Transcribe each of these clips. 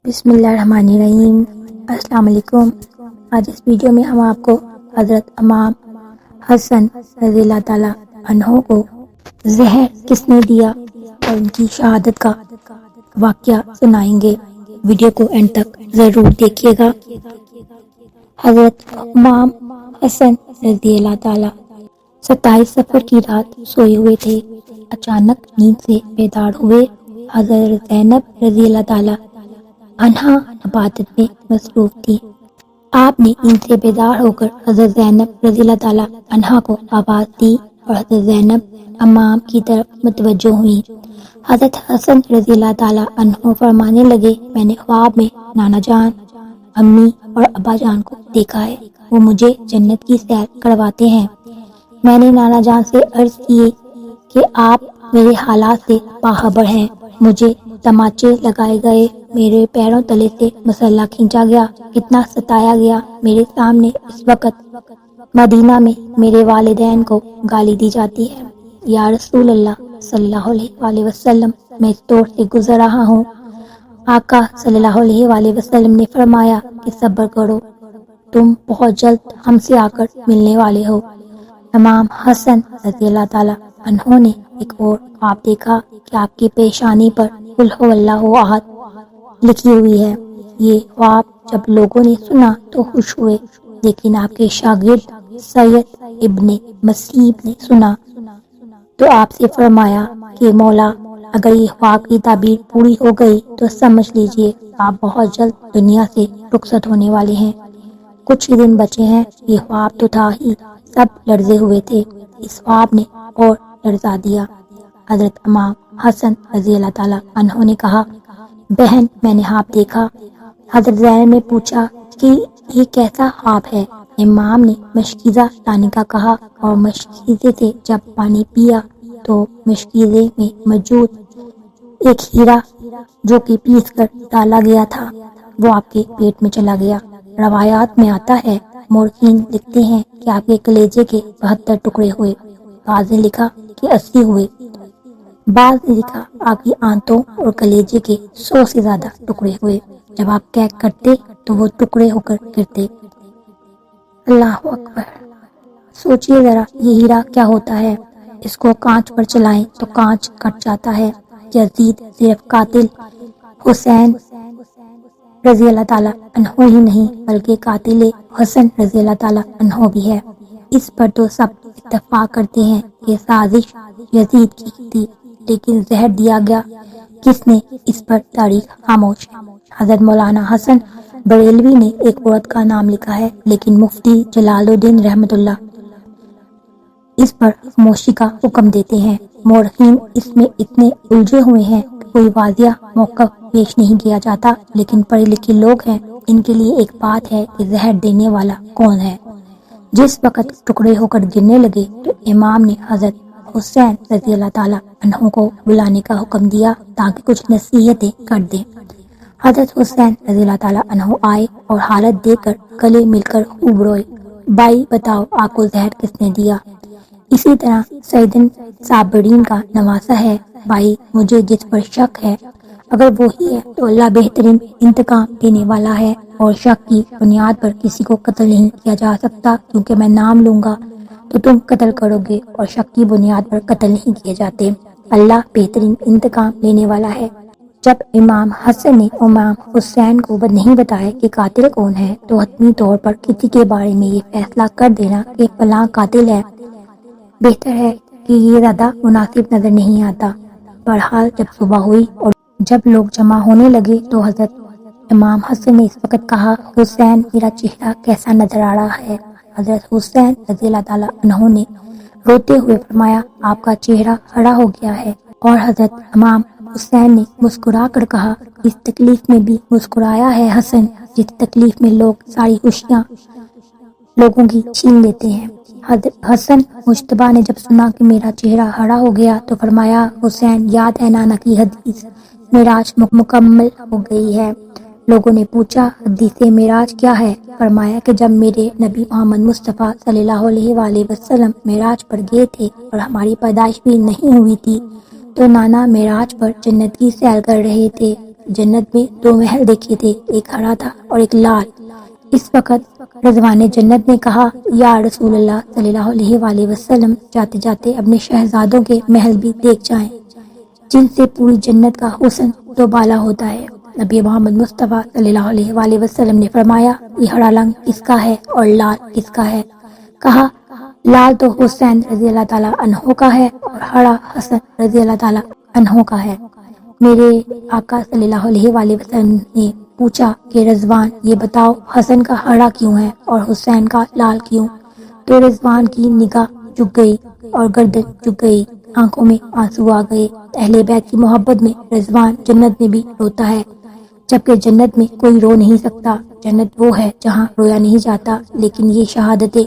بسم اللہ الرحمن الرحیم۔ السلام علیکم۔ آج اس ویڈیو میں ہم آپ کو حضرت امام حسن رضی اللہ تعالیٰ عنہ کو زہر کس نے دیا اور ان کی شہادت کا واقعہ سنائیں گے۔ ویڈیو کو اینڈ تک ضرور دیکھیے گا۔ حضرت امام حسن رضی اللہ تعالیٰ 27 سفر کی رات سوئے ہوئے تھے۔ اچانک نیند سے بیدار ہوئے۔ حضرت زینب رضی اللہ تعالیٰ عنہا عبادت میں مصروف تھی۔ آپ نے نیند سے بیدار ہو کر حضرت زینب رضی اللہ تعالیٰ عنہا کو آواز دی اور حضرت زینب امام کی طرف متوجہ ہوئی۔ حضرت حسن رضی اللہ تعالیٰ عنہ فرمانے لگے، میں نے خواب میں نانا جان، امی اور ابا جان کو دیکھا ہے۔ وہ مجھے جنت کی سیر کرواتے ہیں۔ میں نے نانا جان سے عرض کی کہ آپ میرے حالات سے باخبر ہیں۔ مجھے تماچے لگائے گئے، میرے پیروں تلے سے مسلح کھینچا گیا، اتنا ستایا گیا۔ میرے سامنے اس وقت مدینہ میں میرے والدین کو گالی دی جاتی ہے۔ یا رسول اللہ صلی اللہ علیہ وآلہ وسلم، میں اس دور سے گزر رہا ہوں۔ آقا صلی اللہ علیہ وآلہ وسلم نے فرمایا کہ صبر کرو، تم بہت جلد ہم سے آ کر ملنے والے ہو۔ امام حسن رضی اللہ تعالیٰ عنہ نے ایک اور خواب دیکھا کہ آپ کی پیشانی پر قل هو اللہ احد لکھی ہوئی ہے۔ یہ خواب جب لوگوں نے سنا تو خوش ہوئے، لیکن آپ کے شاگرد سید ابن مسیب نے سنا تو آپ سے فرمایا کہ مولا، اگر یہ خواب کی تعبیر پوری ہو گئی تو سمجھ لیجئے آپ بہت جلد دنیا سے رخصت ہونے والے ہیں۔ کچھ ہی دن بچے ہیں۔ یہ خواب تو تھا ہی، سب لرزے ہوئے تھے۔ اس خواب نے اور لرزا دیا۔ حضرت امام حسن رضی اللہ تعالیٰ عنہ نے کہا، بہن میں نے خواب دیکھا۔ حضرت زینب نے پوچھا کہ یہ کیسا خواب ہے؟ امام نے مشکیزہ لانے کا کہا اور مشکیزے سے جب پانی پیا تو مشکیزے میں موجود ایک ہیرا جو کہ پیس کر ڈالا گیا تھا وہ آپ کے پیٹ میں چلا گیا۔ روایات میں آتا ہے، مورخین لکھتے ہیں کہ آپ کے کلیجے کے 72 ٹکڑے ہوئے، بعض نے لکھا کہ 80 ہوئے، بعض نے لکھا آپ کی آنتوں اور کلیجے کے 100 سے زیادہ ٹکڑے ہوئے۔ جب آپ کیک کرتے تو وہ ٹکڑے ہو کر گرتے۔ اللہ اکبر! سوچئے ذرا یہ ہیرا کیا ہوتا ہے؟ اس کو کانچ پر چلائیں تو کانچ کٹ جاتا ہے۔ یزید صرف قاتل حسین رضی اللہ تعالیٰ عنہ ہی نہیں بلکہ قاتل حسن رضی اللہ تعالیٰ عنہ بھی ہے۔ اس پر تو سب اتفاق کرتے ہیں کہ سازش یزید کی تھی، لیکن زہر دیا گیا کس نے، اس پر تاریخ خاموش ہے۔ حضرت مولانا حسن بریلوی نے ایک عورت کا نام لکھا ہے، لیکن مفتی جلال الدین رحمۃ اللہ اس پر خاموشی کا حکم دیتے ہیں۔ مورخین اس میں اتنے الجھے ہوئے ہیں کہ کوئی واضح موقف پیش نہیں کیا جاتا، لیکن پڑھے لکھے لوگ ہیں، ان کے لیے ایک بات ہے کہ زہر دینے والا کون ہے۔ جس وقت ٹکڑے ہو کر گرنے لگے تو امام نے حضرت حسین رضی اللہ تعالیٰ عنہ کو بلانے کا حکم دیا تاکہ کچھ نصیحتیں کر دیں۔ حضرت حسین رضی اللہ تعالیٰ عنہ آئے اور حالت دیکھ کر گلے مل کر خوب روئے۔ بھائی بتاؤ آپ کو زہر کس نے دیا؟ اسی طرح سیدن صابرین کا نواسہ ہے، بھائی مجھے جس پر شک ہے اگر وہی ہے تو اللہ بہترین انتقام دینے والا ہے، اور شک کی بنیاد پر کسی کو قتل نہیں کیا جا سکتا، کیونکہ میں نام لوں گا تو تم قتل کرو گے، اور شک کی بنیاد پر قتل نہیں کیے جاتے۔ اللہ بہترین انتقام لینے والا ہے۔ جب امام حسن نے امام حسین کو نہیں بتایا کہ قاتل کون ہے تو حتمی طور پر کسی کے بارے میں یہ فیصلہ کر دینا کہ فلاں قاتل ہے بہتر ہے کہ یہ زیادہ مناسب نظر نہیں آتا۔ بہرحال جب صبح ہوئی اور جب لوگ جمع ہونے لگے تو حضرت امام حسن نے اس وقت کہا، حسین میرا چہرہ کیسا نظر آ رہا ہے؟ حضرت حسین رضی اللہ تعالیٰ عنہ نے روتے ہوئے فرمایا، آپ کا چہرہ ہرا ہو گیا ہے۔ اور حضرت امام حسین نے مسکرا کر کہا، اس تکلیف میں بھی مسکرایا ہے حسن، جس تکلیف میں لوگ ساری خوشیاں لوگوں کی چھین لیتے ہیں۔ حضرت حسن مجتبیٰ نے جب سنا کہ میرا چہرہ ہرا ہو گیا تو فرمایا، حسین یاد ہے نانا کی حدیث، معراج مکمل ہو گئی ہے۔ لوگوں نے پوچھا حدیث معراج کیا ہے؟ فرمایا کہ جب میرے نبی محمد مصطفیٰ صلی اللہ علیہ وآلہ وسلم معراج پر گئے تھے اور ہماری پیدائش بھی نہیں ہوئی تھی تو نانا معراج پر جنت کی سیر کر رہے تھے۔ جنت میں 2 محل دیکھے تھے، ایک ہرا تھا اور ایک لال۔ اس وقت رضوان جنت نے کہا، یا رسول اللہ صلی اللہ علیہ وآلہ وسلم، جاتے جاتے اپنے شہزادوں کے محل بھی دیکھ جائیں جن سے پوری جنت کا حسن دوبالا ہوتا ہے۔ نبی محمد مصطفیٰ صلی اللہ علیہ وآلہ وسلم نے فرمایا، یہ ہرا رنگ کس کا ہے اور لال کس کا ہے؟ کہا، لال تو حسین رضی اللہ تعالیٰ عنہ کا ہے اور ہرا حسن رضی اللہ تعالیٰ عنہ کا ہے۔ میرے آقا صلی اللہ علیہ وآلہ وسلم نے پوچھا کہ رضوان یہ بتاؤ، حسن کا ہرا کیوں ہے اور حسین کا لال کیوں؟ تو رضوان کی نگاہ جھک گئی اور گردن جھک گئی، آنکھوں میں آنسو آ گئے۔ اہل بیت کی محبت میں رضوان جنت میں بھی روتا ہے، جبکہ جنت میں کوئی رو نہیں سکتا۔ جنت وہ ہے جہاں رویا نہیں جاتا، لیکن یہ شہادت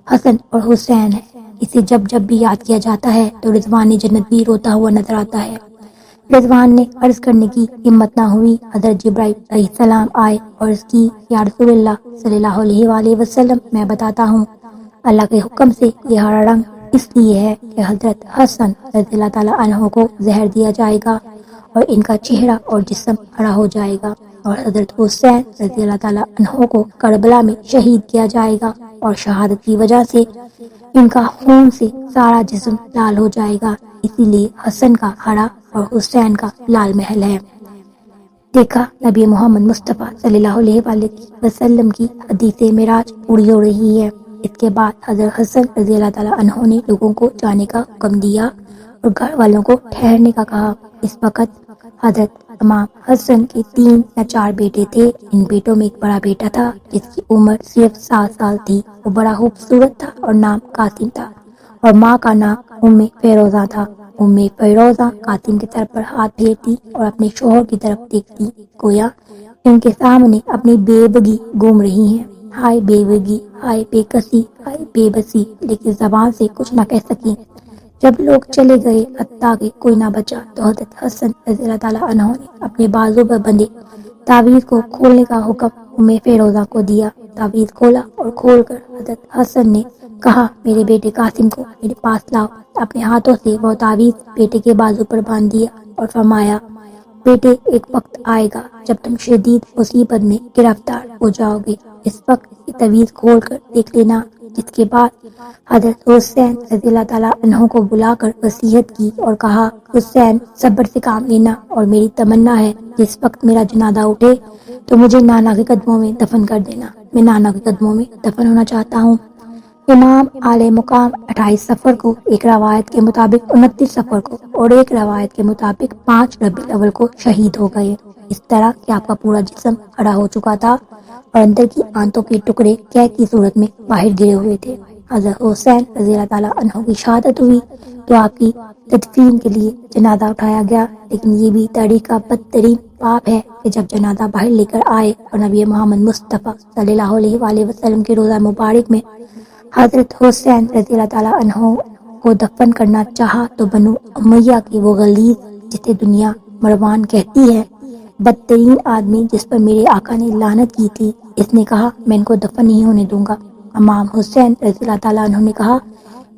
حسن اور حسین ہے، اسے جب جب بھی یاد کیا جاتا ہے تو رضوان جنت بھی روتا ہوا نظر آتا ہے۔ رضوان نے عرض کرنے کی ہمت نہ ہوئی۔ حضرت جبرائیل علیہ السلام آئے اور عرض کی، یا رسول اللہ صلی اللہ علیہ وآلہ وسلم، میں بتاتا ہوں، اللہ کے حکم سے یہ ہرا رنگ اس لیے ہے کہ حضرت حسن رضی اللہ تعالیٰ عنہ کو زہر دیا جائے گا اور ان کا چہرہ اور جسم ہرا ہو جائے گا، اور حضرت حسین رضی اللہ تعالیٰ عنہ کو کربلا میں شہید کیا جائے گا، اور شہادت کی وجہ سے ان کا خون سے سارا جسم لال ہو جائے گا، اسی لیے حسن کا ہرا اور حسین کا لال محل ہے۔ دیکھا، نبی محمد مصطفیٰ صلی اللہ علیہ وآلہ وسلم کی حدیث معراج پوری ہو رہی ہے۔ اس کے بعد حضرت حسن رضی اللہ تعالیٰ عنہ نے لوگوں کو جانے کا حکم دیا اور گھر والوں کو ٹھہرنے کا کہا۔ اس وقت حضرت امام حسن کے 3 یا 4 بیٹے تھے۔ ان بیٹوں میں ایک بڑا بیٹا تھا جس کی عمر صرف 7 سال تھی، وہ بڑا خوبصورت تھا اور نام قاسم تھا، اور ماں کا نام ام فیروزہ تھا۔ ام فیروزہ قاسم کے سر پر ہاتھ پھیرتی اور اپنے شوہر کی طرف دیکھتی، گویا ان کے سامنے اپنی بے بگی گھوم رہی ہیں۔ ہائے بے بگی، ہائے بے کسی، ہائے بے بسی، لیکن زبان سے کچھ نہ کہہ سکی۔ جب لوگ چلے گئے، حتیٰ کہ کوئی نہ بچا، تو حضرت حسن رضی اللہ تعالیٰ عنہ نے اپنے بازو پر بندھے تعویذ کو کھولنے کا حکم ام فیروزہ کو دیا۔ تعویذ کھولا اور کھول کر حضرت حسن نے کہا، میرے بیٹے قاسم کو میرے پاس لاؤ۔ اپنے ہاتھوں سے وہ تعویذ بیٹے کے بازو پر باندھ دیا اور فرمایا، بیٹے، ایک وقت آئے گا جب تم شدید مصیبت میں گرفتار ہو جاؤ گے، اس وقت یہ تعویذ کھول کر دیکھ لینا۔ جس کے بعد حضرت حسین رضی اللہ تعالیٰ عنہ کو بلا کر وصیت کی اور کہا، حسین، صبر سے کام لینا، اور میری تمنا ہے جس وقت میرا جنازہ اٹھے تو مجھے نانا کے قدموں میں دفن کر دینا، میں نانا کے قدموں میں دفن ہونا چاہتا ہوں۔ امام اعلی مقام 28 صفر کو، ایک روایت کے مطابق 29 صفر کو، اور ایک روایت کے مطابق 5 ربیع الاول کو شہید ہو گئے، اس طرح کہ آپ کا پورا جسم ہرا ہو چکا تھا اور اندر کی آنتوں کے ٹکڑے قے کی صورت میں باہر گرے ہوئے تھے۔ حضرت حسین رضی اللہ تعالیٰ عنہ کی شہادت ہوئی تو آپ کی تدفین کے لیے جنازہ اٹھایا گیا، لیکن یہ بھی تاریخ کا بدترین پاپ ہے کہ جب جنازہ باہر لے کر آئے اور نبی محمد مصطفیٰ صلی اللہ علیہ وآلہ وسلم کے روضہ مبارک میں حضرت حسین رضی اللہ تعالیٰ عنہ کو دفن کرنا چاہا تو بنو امیہ کے وہ غلیظ، جسے دنیا مروان کہتی ہے، بدترین آدمی جس پر میرے آقا نے لعنت کی تھی، اس نے کہا، میں ان کو دفن نہیں ہونے دوں گا۔ امام حسین رضی اللہ تعالیٰ عنہ نے کہا،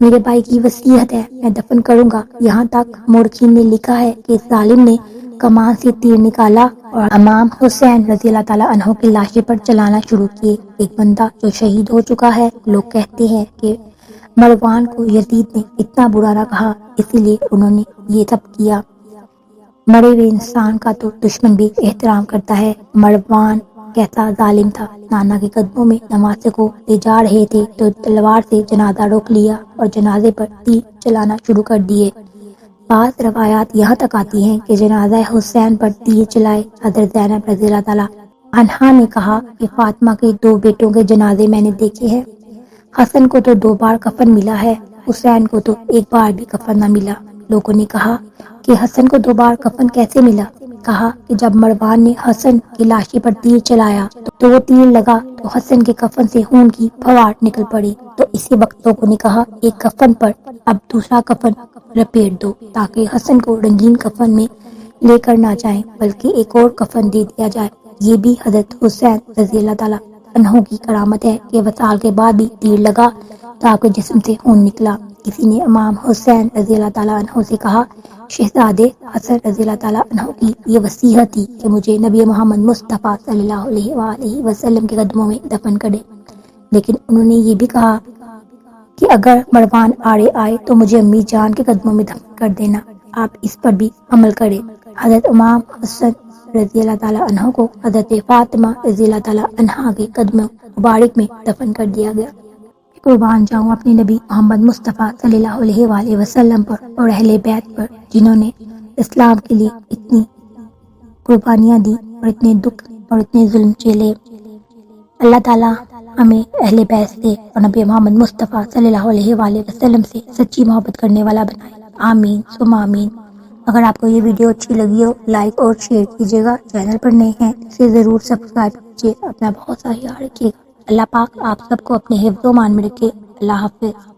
میرے بھائی کی وصیت ہے، میں دفن کروں گا۔ یہاں تک مورخین نے لکھا ہے کہ اس ظالم نے کمان سے تیر نکالا اور امام حسین رضی اللہ تعالیٰ عنہ کی لاشیں پر چلانا شروع کیے۔ ایک بندہ جو شہید ہو چکا ہے، لوگ کہتے ہیں کہ مروان کو یزید نے اتنا برا نہ کہا، اسی لیے انہوں نے یہ سب کیا۔ مرے ہوئے انسان کا تو دشمن بھی احترام کرتا ہے۔ مروان کیسا ظالم تھا، نانا کے قدموں میں نماز کو لے جا رہے تھے تو تلوار سے جنازہ روک لیا اور جنازے پر تیر چلانا شروع کر دیے۔ بعض روایات یہاں تک آتی ہیں کہ جنازہ حسین پر تیر چلائے۔ حضرت زینب رضی اللہ تعالیٰ عنہا نے کہا کہ فاطمہ کے 2 بیٹوں کے جنازے میں نے دیکھے ہیں، حسن کو تو 2 بار کفن ملا ہے، حسین کو تو 1 بار بھی کفن نہ ملا۔ لوگوں نے کہا کہ حسن کو 2 بار کفن کیسے ملا؟ کہا کہ جب مروان نے حسن کی لاشی پر تیر چلایا تو وہ تیر لگا تو حسن کے کفن سے خون کی پھوار نکل پڑی، تو اسی وقت لوگوں نے کہا، ایک کفن پر اب دوسرا کفن لپیٹ دو تاکہ حسن کو رنگین کفن میں لے کر نہ جائیں بلکہ ایک اور کفن دے دیا جائے۔ یہ بھی حضرت حسین رضی اللہ تعالیٰ عنہ کی کرامت ہے کہ وصال کے بعد بھی تیر لگا تو آپ کے جسم سے خون نکلا۔ کسی نے امام حسین رضی اللہ تعالیٰ عنہ سے کہا شہزادے حسن رضی اللہ تعالیٰ عنہ کی یہ وصیت تھی کہ مجھے نبی محمد مصطفیٰ صلی اللہ علیہ وآلہ وسلم کے قدموں میں دفن کرے، لیکن انہوں نے یہ بھی کہا کہ اگر مروان آڑے آئے تو مجھے امی جان کے قدموں میں دفن کر دینا، آپ اس پر بھی عمل کریں۔ حضرت امام حسن رضی اللہ تعالیٰ عنہ کو حضرت فاطمہ رضی اللہ تعالیٰ عنہ کے قدموں مبارک میں دفن کر دیا گیا۔ قربان جاؤں اپنے نبی محمد مصطفیٰ صلی اللہ علیہ وآلہ وسلم پر اور اہل بیت پر، جنہوں نے اسلام کے لیے اتنی قربانیاں دی اور اتنے دکھ اور اتنے ظلم جھیلے۔ اللہ تعالیٰ ہمیں اہل بیت سے اور نبی محمد مصطفیٰ صلی اللہ علیہ وآلہ وسلم سے سچی محبت کرنے والا بنائے، آمین ثم آمین۔ اگر آپ کو یہ ویڈیو اچھی لگی ہو لائک اور شیئر کیجیے گا، چینل پر نئے ہیں اسے ضرور سبسکرائب کیجیے۔ اپنا بہت سا خیال رکھیے گا۔ اللہ پاک آپ سب کو اپنے حفظ و امان میں رکھے۔ اللہ حافظ۔